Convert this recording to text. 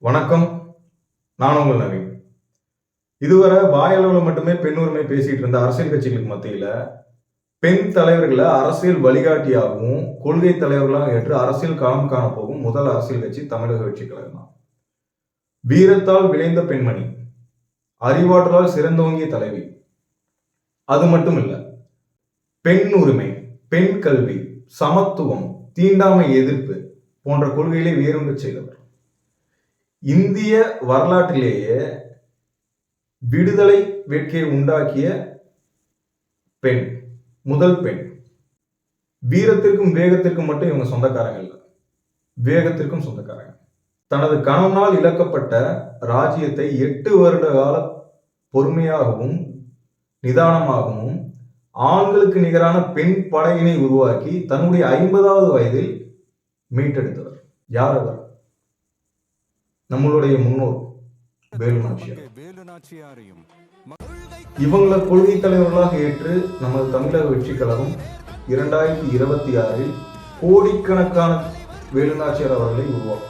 வணக்கம். நான் உங்கள் நவீன். இதுவரை வாயளவில் மட்டுமே பெண் உரிமை பேசிட்டு இருந்த அரசியல் கட்சிகளுக்கு மத்தியில பெண் தலைவர்களை அரசியல் வழிகாட்டியாகவும் கொள்கை தலைவர்களாக ஏற்று அரசியல் களம் காண போகும் முதல் அரசியல் கட்சி தமிழக வெற்றி கழகம் தான். வீரத்தால் விளைந்த பெண்மணி, அறிவாற்றலால் சிறந்தோங்கிய தலைவி. அது மட்டும் இல்ல, பெண் உரிமை, பெண் கல்வி, சமத்துவம், தீண்டாமை எதிர்ப்பு போன்ற கொள்கைகளை வேரூன்ற செய்தவர். இந்திய வரலாற்றிலேயே விடுதலை வேட்கையை உண்டாக்கிய பெண், முதல் பெண். வீரத்திற்கும் வேகத்திற்கும் மட்டும் இவங்க சொந்தக்காரங்க இல்லை, வேகத்திற்கும் சொந்தக்காரங்க. தனது கணவனால் இழக்கப்பட்ட ராஜ்யத்தை 8 வருட கால பொறுமையாகவும் நிதானமாகவும் ஆண்களுக்கு நிகரான பெண் படையினை உருவாக்கி தன்னுடைய 50வது வயதில் மீட்டெடுத்தவர். யார் அவர்? நம்மளுடைய முன்னோர் வேலு நாச்சியார். இவங்களை கொள்கை தலைவர்களாக ஏற்று நமது தமிழக வெற்றி கழகம் 2026 கோடிக்கணக்கான வேலு நாச்சியார் அவர்களை உருவாக்கும்.